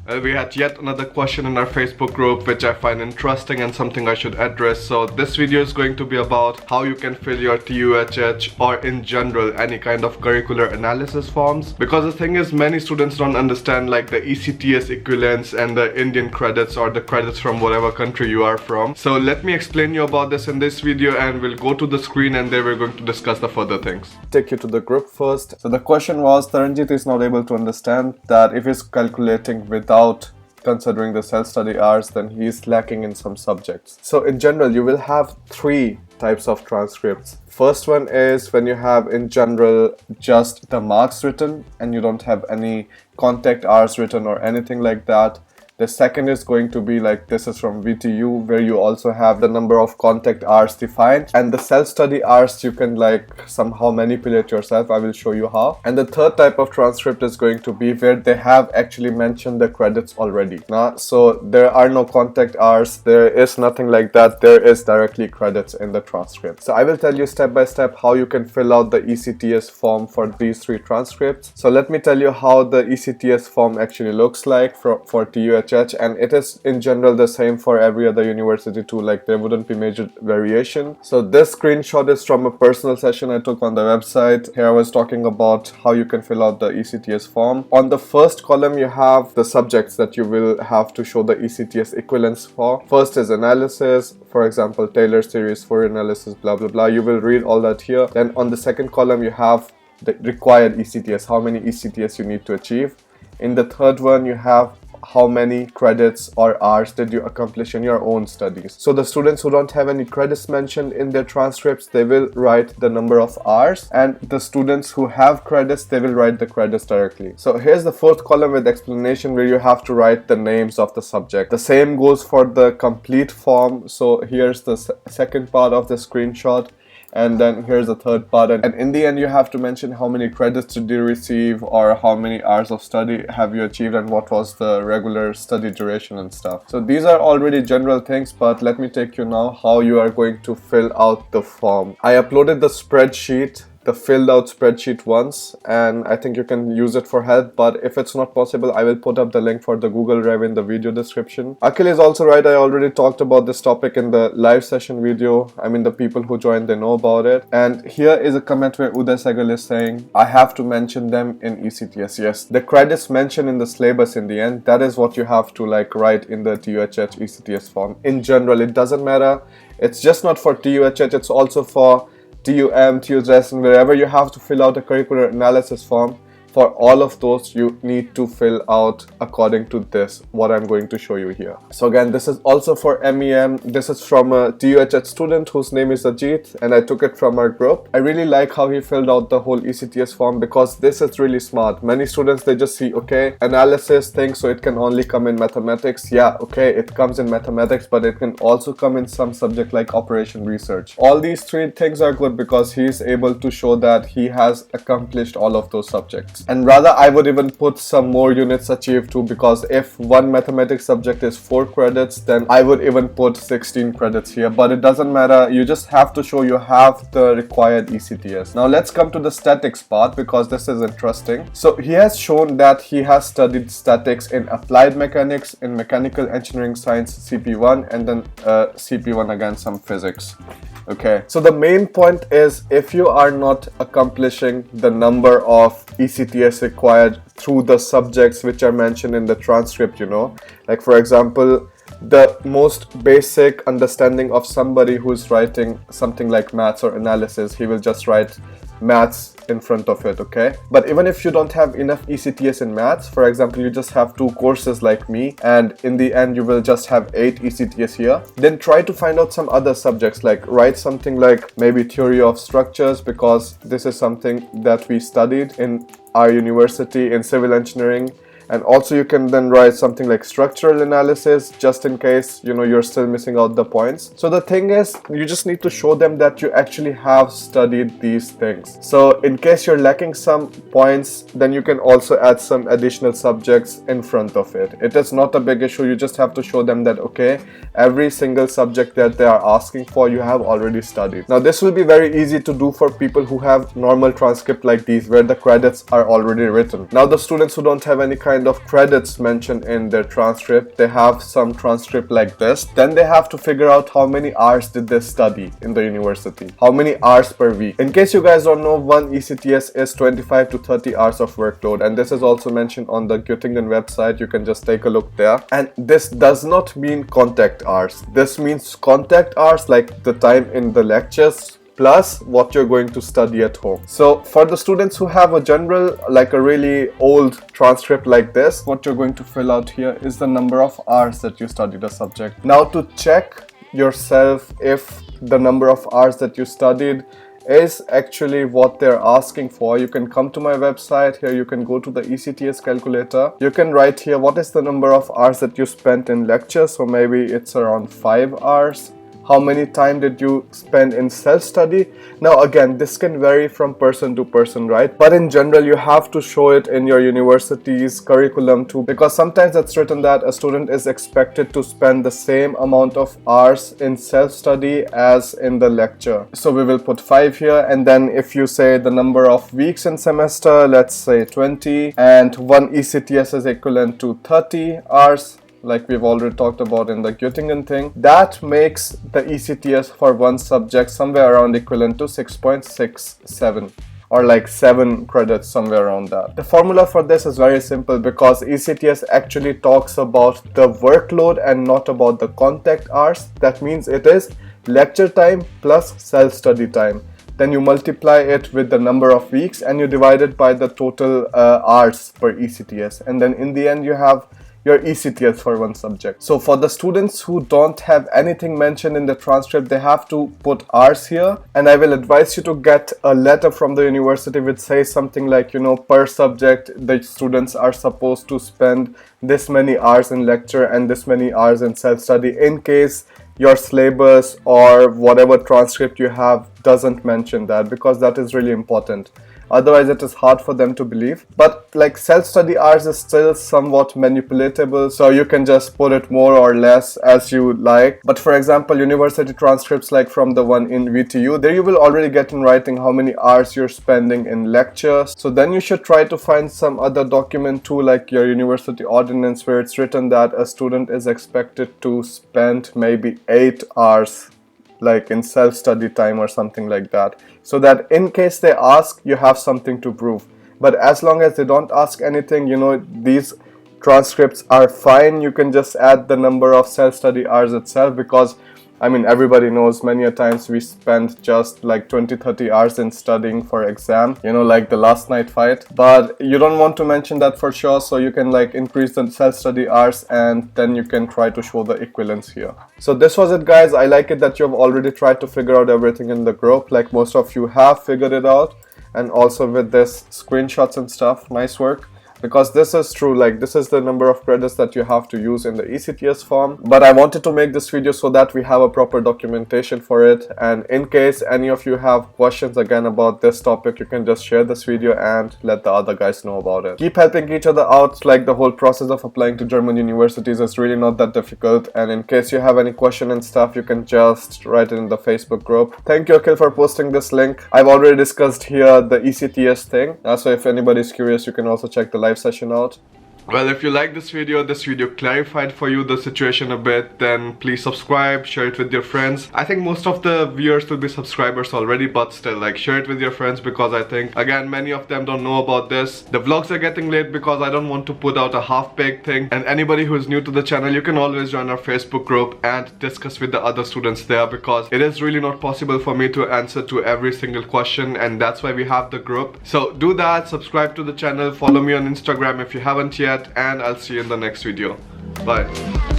We had yet another question in our Facebook group which I find interesting and something I should address. So this video is going to be about how you can fill your TUHH or in general any kind of curricular analysis forms, because the thing is many students don't understand like the ECTS equivalence and the Indian credits or the credits from whatever country you are from. So let me explain you about this in this video, and we'll go to the screen and there we're going to discuss the further things. Take you to the group first. So the question was, Taranjit is not able to understand that if he's calculating without considering the self-study hours, then he is lacking in some subjects. So in general, you will have three types of transcripts. First one is when you have in general just the marks written and you don't have any contact hours written or anything like that. The second is going to be like this is from VTU, where you also have the number of contact hours defined, and the self-study hours you can like somehow manipulate yourself. I will show you how. And the third type of transcript is going to be where they have actually mentioned the credits already. So there are no contact hours, there is nothing like that, there is directly credits in the transcript. So I will tell you step by step how you can fill out the ECTS form for these three transcripts. So let me tell you how the ECTS form actually looks like for TUHH. And it is in general the same for every other university too, like there wouldn't be major variation. So this screenshot is from a personal session I took on the website. Here I was talking about how you can fill out the ECTS form. On the first column you have the subjects that you will have to show the ECTS equivalence for. First is analysis, for example Taylor series, Fourier analysis, blah blah blah. You will read all that here. Then on the second column you have the required ECTS, how many ECTS you need to achieve. In the third one you have how many credits or hours did you accomplish in your own studies. So the students who don't have any credits mentioned in their transcripts, they will write the number of hours, and the students who have credits, they will write the credits directly. So here's the fourth column with explanation, where you have to write the names of the subject. The same goes for the complete form. So here's the second part of the screenshot, and then here's the third part, and in the end you have to mention how many credits did you receive, or how many hours of study have you achieved, and what was the regular study duration and stuff. So these are already general things, but let me take you now how you are going to fill out the form. I uploaded the spreadsheet, the filled out spreadsheet once, and I think you can use it for help, but if it's not possible I will put up the link for the Google Drive in the video description. Akhil is also right, I already talked about this topic in the live session video. I mean the people who joined, they know about it. And here is a comment where Uday Segal is saying, I have to mention them in ECTS. Yes, the credits mentioned in the syllabus in the end, that is what you have to like write in the TUHH ECTS form. In general, it doesn't matter, it's just not for TUHH, it's also for TUM, TUHS, and wherever you have to fill out a curricular analysis form. For all of those you need to fill out according to this, what I'm going to show you here. So again, this is also for MEM. This is from a TUHH student whose name is Ajit, and I took it from our group. I really like how he filled out the whole ECTS form, because this is really smart. Many students, they just see, okay, analysis thing, so it can only come in mathematics. Yeah, okay, it comes in mathematics, but it can also come in some subject like operation research. All these three things are good because he is able to show that he has accomplished all of those subjects. And rather I would even put some more units achieved too, because if one mathematics subject is 4 credits, then I would even put 16 credits here, but it doesn't matter, you just have to show you have the required ECTS. Now let's come to the statics part, because this is interesting. So he has shown that he has studied statics in applied mechanics, in mechanical engineering science CP1, and then CP1 again some physics. Okay, so the main point is, if you are not accomplishing the number of ECTS required through the subjects which are mentioned in the transcript, you know, like for example, the most basic understanding of somebody who's writing something like maths or analysis, he will just write maths in front of it, okay? But even if you don't have enough ECTS in maths, for example, you just have 2 courses like me, and in the end you will just have 8 ECTS here, then try to find out some other subjects, like write something like maybe theory of structures, because this is something that we studied in our university in civil engineering. And also you can then write something like structural analysis, just in case, you know, you're still missing out the points. So the thing is, you just need to show them that you actually have studied these things. So in case you're lacking some points, then you can also add some additional subjects in front of it. It is not a big issue, you just have to show them that, okay, every single subject that they are asking for, you have already studied. Now this will be very easy to do for people who have normal transcript like these, where the credits are already written. Now the students who don't have any kind kind of credits mentioned in their transcript, they have some transcript like this, then they have to figure out how many hours did they study in the university, how many hours per week. In case you guys don't know, one ECTS is 25 to 30 hours of workload, and this is also mentioned on the Göttingen website. You can just take a look there. And this does not mean contact hours. This means contact hours like the time in the lectures plus what you're going to study at home. So for the students who have a general, like a really old transcript like this, what you're going to fill out here is the number of hours that you studied the subject. Now to check yourself if the number of hours that you studied is actually what they're asking for, you can come to my website. Here you can go to the ECTS calculator. You can write here what is the number of hours that you spent in lectures. So maybe it's around 5 hours. How many time did you spend in self-study? Now again, this can vary from person to person, right? But in general, you have to show it in your university's curriculum too, because sometimes it's written that a student is expected to spend the same amount of hours in self-study as in the lecture. So we will put 5 here, and then if you say the number of weeks in semester, let's say 20, and one ECTS is equivalent to 30 hours, like we've already talked about in the Göttingen thing, that makes the ECTS for one subject somewhere around equivalent to 6.67 or like 7 credits, somewhere around that. The formula for this is very simple because ECTS actually talks about the workload and not about the contact hours. That means it is lecture time plus self-study time. Then you multiply it with the number of weeks and you divide it by the total hours per ECTS, and then in the end you have your ECTS for one subject. So for the students who don't have anything mentioned in the transcript, they have to put hours here, and I will advise you to get a letter from the university which says something like, you know, per subject the students are supposed to spend this many hours in lecture and this many hours in self-study, in case your syllabus or whatever transcript you have doesn't mention that, because that is really important. Otherwise it is hard for them to believe. But like self-study hours is still somewhat manipulatable, so you can just put it more or less as you like. But for example, university transcripts like from the one in VTU, there you will already get in writing how many hours you're spending in lectures. So then you should try to find some other document too, like your university ordinance, where it's written that a student is expected to spend maybe 8 hours like in self-study time or something like that, so that in case they ask, you have something to prove. But as long as they don't ask anything, you know, these transcripts are fine. You can just add the number of self-study hours itself, because I mean, everybody knows many a times we spend just like 20-30 hours in studying for exam, you know, like the last night fight. But you don't want to mention that for sure, so you can like increase the self-study hours and then you can try to show the equivalence here. So this was it, guys. I like it that you have already tried to figure out everything in the group, like most of you have figured it out, and also with this screenshots and stuff. Nice work. Because this is true, like this is the number of credits that you have to use in the ECTS form. But I wanted to make this video so that we have a proper documentation for it, and in case any of you have questions again about this topic, you can just share this video and let the other guys know about it. Keep helping each other out. Like the whole process of applying to German universities is really not that difficult, and in case you have any question and stuff, you can just write it in the Facebook group. Thank you, Akil, for posting this link. I've already discussed here the ECTS thing, so if anybody's curious, you can also check the live session out. Well, if you like this video clarified for you the situation a bit, then please subscribe, share it with your friends. I think most of the viewers will be subscribers already, but still, like, share it with your friends, because I think, again, many of them don't know about this. The vlogs are getting late because I don't want to put out a half-baked thing, and anybody who is new to the channel, you can always join our Facebook group and discuss with the other students there, because it is really not possible for me to answer to every single question, and that's why we have the group. So do that, subscribe to the channel, follow me on Instagram if you haven't yet, and I'll see you in the next video. Bye.